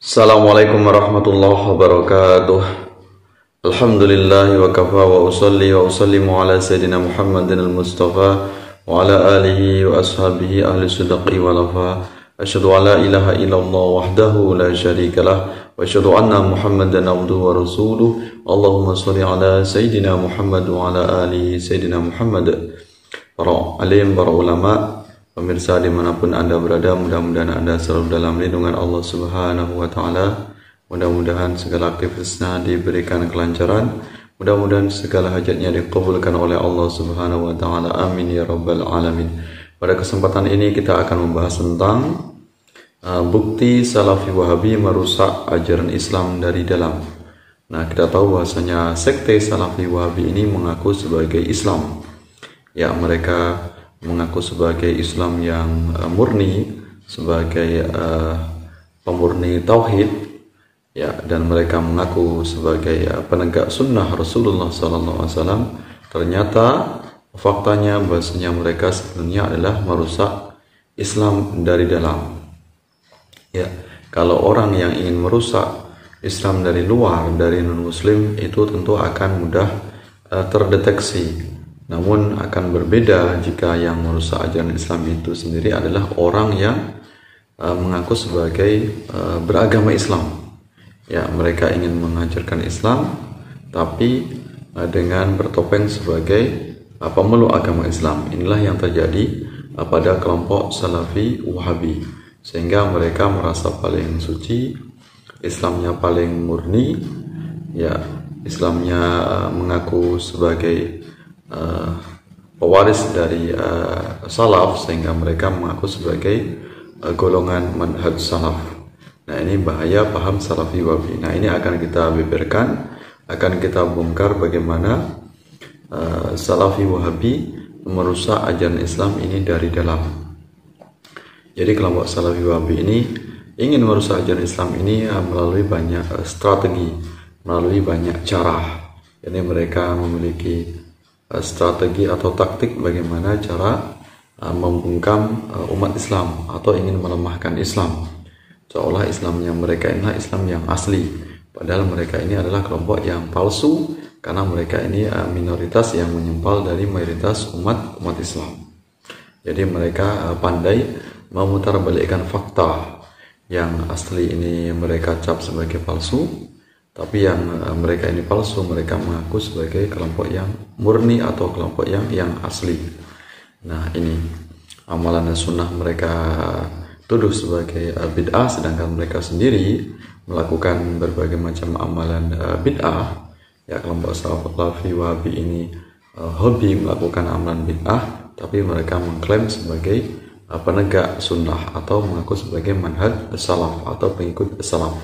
Assalamualaikum warahmatullahi wabarakatuh. Alhamdulillahi wa kafa wa usalli wa usallimu ala sayyidina Muhammadin al-Mustafa wa ala alihi wa ashabihi ahli sudaqi wa lafa. Asyhadu an la ilaha illallah wahdahu la syarikalah wa asyhadu anna Muhammadan abduhu wa rasuluh. Allahumma shalli ala sayyidina Muhammad wa ala alihi sayyidina Muhammad. Para alim, para ulama, pemirsa dimanapun Anda berada, mudah-mudahan Anda selalu dalam lindungan Allah Subhanahu wa Ta'ala. Mudah-mudahan segala aktivitasnya diberikan kelancaran, mudah-mudahan segala hajatnya dikabulkan oleh Allah Subhanahu wa Ta'ala. Amin ya rabbal alamin. Pada kesempatan ini kita akan membahas tentang bukti Salafi Wahabi merusak ajaran Islam dari dalam. Nah, kita tahu bahwasanya sekte Salafi Wahabi ini mengaku sebagai Islam. Ya, mereka mengaku sebagai Islam yang murni, sebagai pemurni tauhid, ya, dan mereka mengaku sebagai penegak sunnah Rasulullah SAW. Ternyata faktanya bahwasanya mereka sebenarnya adalah merusak Islam dari dalam. Ya, kalau orang yang ingin merusak Islam dari luar, dari non-Muslim, itu tentu akan mudah terdeteksi. Namun akan berbeda jika yang merusak ajaran Islam itu sendiri adalah orang yang mengaku sebagai beragama Islam. Ya, mereka ingin mengajarkan Islam, tapi dengan bertopeng sebagai pemeluk agama Islam. Inilah yang terjadi pada kelompok Salafi Wahabi, sehingga mereka merasa paling suci, Islamnya paling murni, ya, Islamnya mengaku sebagai pewaris dari salaf, sehingga mereka mengaku sebagai golongan manhaj salaf. Nah, ini bahaya paham Salafi Wahabi. Nah, ini akan kita beberkan, akan kita bongkar bagaimana Salafi Wahabi merusak ajaran Islam ini dari dalam. Jadi kelompok Salafi Wahabi ini ingin merusak ajaran Islam ini melalui banyak strategi, melalui banyak cara. Jadi mereka memiliki strategi atau taktik bagaimana cara membungkam umat Islam atau ingin melemahkan Islam, seolah Islamnya mereka inilah Islam yang asli, padahal mereka ini adalah kelompok yang palsu, karena mereka ini minoritas yang menyempal dari mayoritas umat Islam. Jadi mereka pandai memutarbalikkan fakta. Yang asli ini mereka cap sebagai palsu, tapi yang mereka ini palsu, mereka mengaku sebagai kelompok yang murni atau kelompok yang asli. Nah, ini amalan sunnah mereka tuduh sebagai bid'ah, sedangkan mereka sendiri melakukan berbagai macam amalan bid'ah. Ya, kelompok Salafi Wahabi ini hobi melakukan amalan bid'ah, tapi mereka mengklaim sebagai penegak sunnah atau mengaku sebagai manhaj salaf atau pengikut salaf.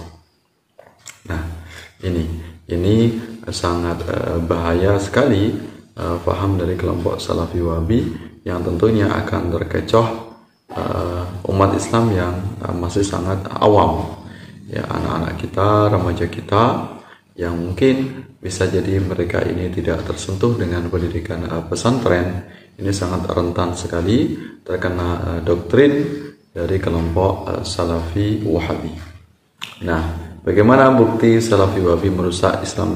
Nah, ini sangat bahaya sekali paham dari kelompok Salafi Wahabi yang tentunya akan terkecoh umat Islam yang masih sangat awam, ya, anak-anak kita, remaja kita, yang mungkin bisa jadi mereka ini tidak tersentuh dengan pendidikan pesantren. Ini sangat rentan sekali terkena doktrin dari kelompok Salafi Wahabi. Nah, bagaimana bukti Salafi Wahabi merusak Islam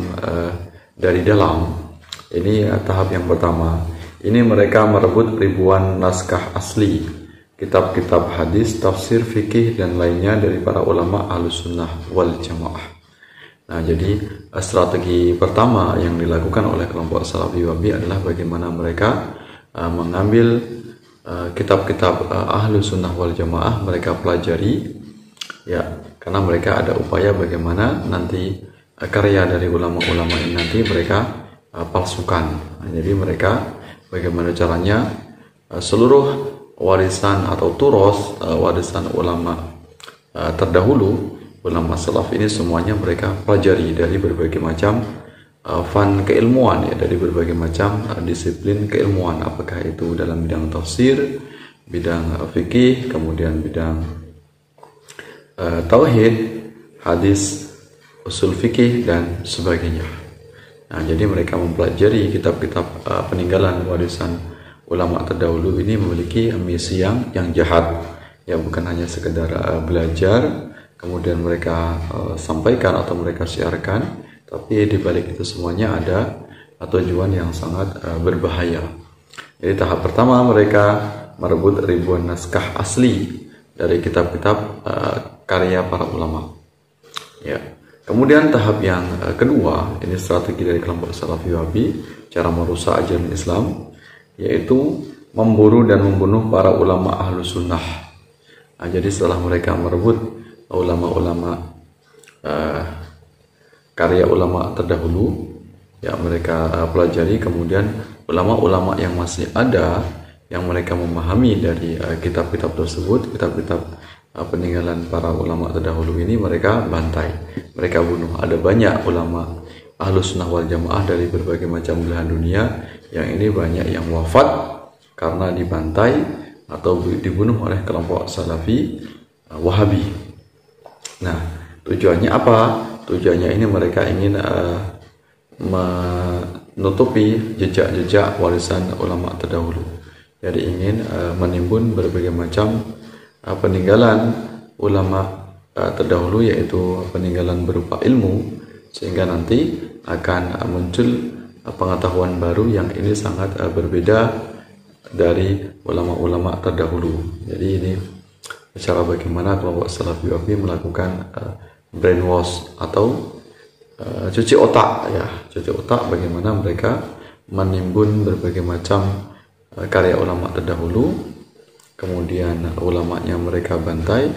dari dalam? Ini tahap yang pertama. Ini mereka merebut ribuan naskah asli, kitab-kitab hadis, tafsir, fikih, dan lainnya dari para ulama Ahlussunnah wal Jamaah. Nah, jadi strategi pertama yang dilakukan oleh kelompok Salafi Wahabi adalah bagaimana mereka mengambil kitab-kitab Ahlussunnah wal Jamaah, mereka pelajari, ya, karena mereka ada upaya bagaimana nanti karya dari ulama-ulama ini nanti mereka palsukan. Nah, jadi mereka bagaimana caranya seluruh warisan atau turos, warisan ulama terdahulu, ulama salaf ini semuanya mereka pelajari dari berbagai macam fan keilmuan, ya, dari berbagai macam disiplin keilmuan, apakah itu dalam bidang tafsir, bidang fikih, kemudian bidang tauhid, hadis, usul fikih, dan sebagainya. Nah, jadi mereka mempelajari kitab-kitab peninggalan warisan ulama terdahulu ini memiliki misi yang jahat, ya, bukan hanya sekedar belajar, kemudian mereka sampaikan atau mereka siarkan, tapi di balik itu semuanya ada tujuan yang sangat berbahaya. Jadi tahap pertama mereka merebut ribuan naskah asli dari kitab-kitab karya para ulama. Ya. Kemudian tahap yang kedua, ini strategi dari kelompok Salafi Wahabi, cara merusak ajaran Islam, yaitu memburu dan membunuh para ulama ahlu sunnah. Nah, jadi setelah mereka merebut ulama-ulama karya ulama terdahulu, ya mereka pelajari, kemudian ulama-ulama yang masih ada yang mereka memahami dari kitab-kitab tersebut, kitab-kitab peninggalan para ulama terdahulu ini mereka bantai, mereka bunuh. Ada banyak ulama Ahlus Sunnah wal Jamaah dari berbagai macam belahan dunia yang ini banyak yang wafat karena dibantai atau dibunuh oleh kelompok Salafi Wahabi. Nah, tujuannya apa? Tujuannya ini mereka ingin menutupi jejak-jejak warisan ulama terdahulu. Jadi ingin menimbun berbagai macam peninggalan ulama terdahulu, yaitu peninggalan berupa ilmu, sehingga nanti akan muncul pengetahuan baru yang ini sangat berbeda dari ulama-ulama terdahulu. Jadi ini cara bagaimana kelompok Salafi Wahabi melakukan brainwash atau cuci otak, ya, cuci otak, bagaimana mereka menimbun berbagai macam karya ulama terdahulu, kemudian ulamanya mereka bantai,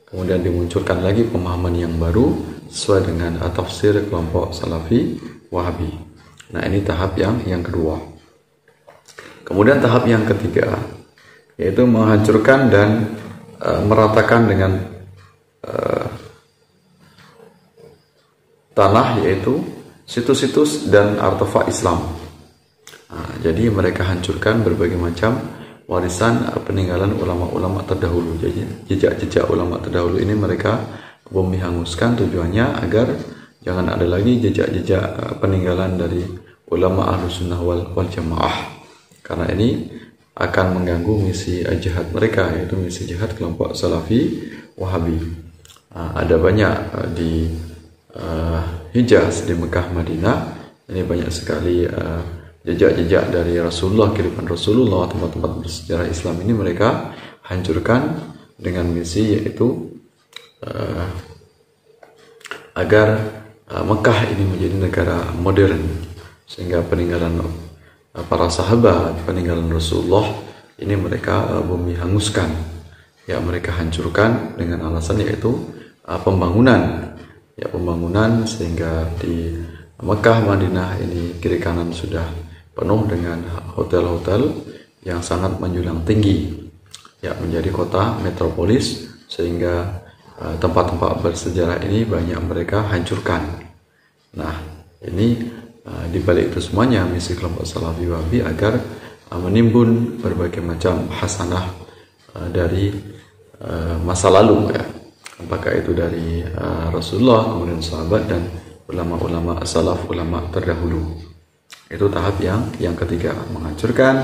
kemudian dimunculkan lagi pemahaman yang baru sesuai dengan tafsir kelompok Salafi Wahabi. Nah, ini tahap yang kedua. Kemudian tahap yang ketiga, yaitu menghancurkan dan meratakan dengan tanah, yaitu situs-situs dan artefak Islam. Nah, jadi mereka hancurkan berbagai macam warisan peninggalan ulama-ulama terdahulu. Jadi jejak-jejak ulama terdahulu ini mereka bumi hanguskan, tujuannya agar jangan ada lagi jejak-jejak peninggalan dari ulama Ahlus Sunnah wal Jamaah. Karena ini akan mengganggu misi jihad mereka, yaitu misi jihad kelompok Salafi Wahabi. Ada banyak di Hijaz, di Mekah, Madinah, ini banyak sekali jejak-jejak dari Rasulullah, kiriman Rasulullah, tempat-tempat bersejarah Islam ini mereka hancurkan dengan misi, yaitu agar Mekah ini menjadi negara modern, sehingga peninggalan para sahabat, peninggalan Rasulullah ini mereka bumi hanguskan, ya, mereka hancurkan dengan alasan yaitu pembangunan, ya, pembangunan, sehingga di Mekah, Madinah ini kiri kanan sudah penuh dengan hotel-hotel yang sangat menjulang tinggi, ya, menjadi kota metropolis, sehingga tempat-tempat bersejarah ini banyak mereka hancurkan. Nah, ini di balik itu semuanya misi kelompok Salafi Wahabi agar menimbun berbagai macam hasanah dari masa lalu, ya, apakah itu dari Rasulullah, kemudian sahabat dan ulama-ulama salaf, ulama terdahulu. Itu tahap yang ketiga, menghancurkan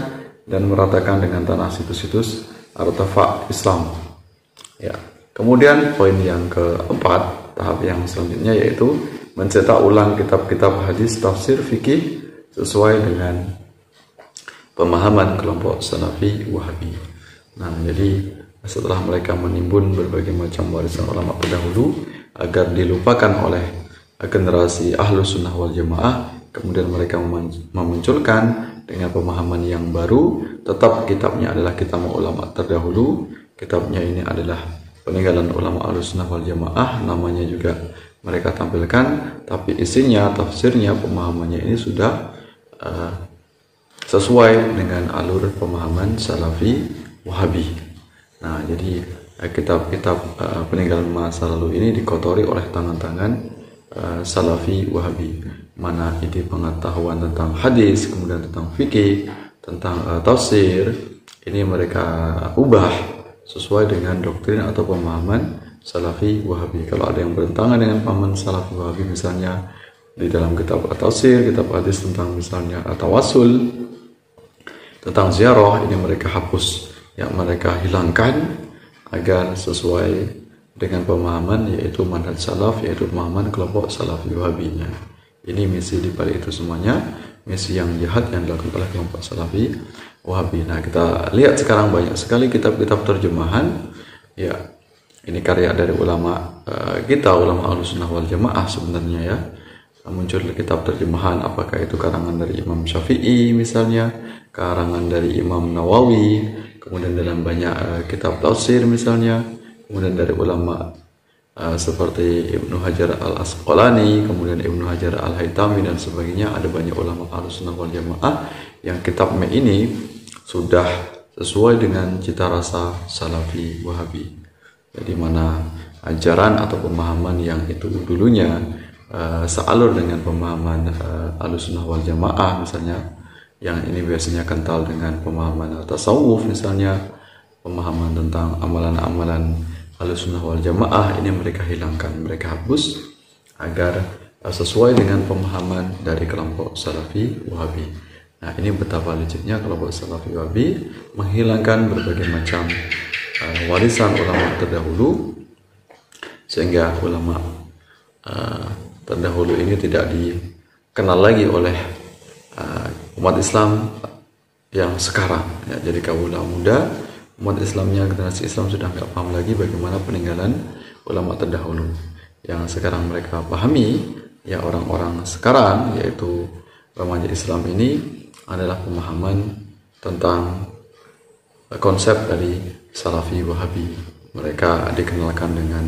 dan meratakan dengan tanah situs-situs artefak Islam, ya. Kemudian poin yang keempat, tahap yang selanjutnya, yaitu mencetak ulang kitab-kitab hadis, tafsir, fikih sesuai dengan pemahaman kelompok Salafi Wahabi. Nah, jadi setelah mereka menimbun berbagai macam warisan ulama terdahulu agar dilupakan oleh generasi Ahlus Sunnah wal Jamaah, kemudian mereka memunculkan dengan pemahaman yang baru. Tetap kitabnya adalah kitab ulama terdahulu, kitabnya ini adalah peninggalan ulama Ahlus Sunnah wal Jamaah, namanya juga mereka tampilkan, tapi isinya, tafsirnya, pemahamannya ini sudah sesuai dengan alur pemahaman Salafi Wahabi. Nah, jadi kitab-kitab peninggalan masa lalu ini dikotori oleh tangan-tangan Salafi Wahabi, mana ide pengetahuan tentang hadis, kemudian tentang fikih, tentang tafsir, ini mereka ubah sesuai dengan doktrin atau pemahaman Salafi Wahabi. Kalau ada yang bertentangan dengan pemahaman Salafi Wahabi, misalnya di dalam kitab tafsir, kitab hadis tentang misalnya tawasul, tentang ziarah, ini mereka hapus, ya, mereka hilangkan agar sesuai dengan pemahaman yaitu manhaj salaf, yaitu pemahaman kelompok salafi wahabinya. Ini misi di balik itu semuanya, misi yang jahat yang dilakukan oleh kelompok salafi wahabi. Nah, kita lihat sekarang banyak sekali kitab-kitab terjemahan, ya ini karya dari ulama kita, ulama Ahlussunnah wal Jamaah sebenarnya ya. Muncul kitab terjemahan, apakah itu karangan dari Imam Syafi'i misalnya, karangan dari Imam Nawawi, kemudian dalam banyak kitab tafsir misalnya, kemudian dari ulama seperti Ibnu Hajar al-Asqalani, kemudian Ibnu Hajar al-Haytami dan sebagainya. Ada banyak ulama Ahlussunnah wal Jamaah yang kitabnya ini sudah sesuai dengan cita rasa salafi wahabi, jadi mana ajaran atau pemahaman yang itu dulunya sealur dengan pemahaman Ahlussunnah wal Jamaah misalnya, yang ini biasanya kental dengan pemahaman tasawuf misalnya, pemahaman tentang amalan-amalan Ahlussunnah wal Jamaah, ini mereka hilangkan, mereka hapus agar sesuai dengan pemahaman dari kelompok salafi wahabi. Nah, ini betapa liciknya kelompok salafi wahabi menghilangkan berbagai macam warisan ulama terdahulu, sehingga ulama terdahulu ini tidak dikenal lagi oleh umat Islam yang sekarang ya. Jadi kaula muda, umat Islamnya, generasi Islam sudah nggak paham lagi bagaimana peninggalan ulama terdahulu. Yang sekarang mereka pahami ya, orang-orang sekarang yaitu remaja Islam ini adalah pemahaman tentang konsep dari salafi wahabi. Mereka dikenalkan dengan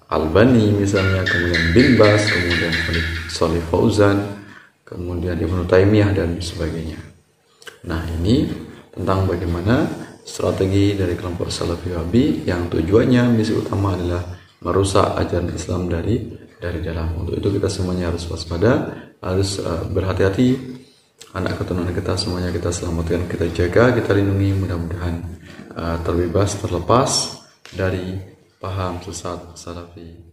Albani misalnya, kemudian Bin Bas, kemudian Shalih Fauzan, kemudian Ibnu Taimiyah dan sebagainya. Nah, ini tentang bagaimana strategi dari kelompok salafi wahabi yang tujuannya, misi utama adalah merusak ajaran Islam dari dalam. Untuk itu kita semuanya harus waspada, harus berhati-hati. Anak keturunan kita semuanya kita selamatkan, kita jaga, kita lindungi, mudah-mudahan terlepas dari paham sesat salafi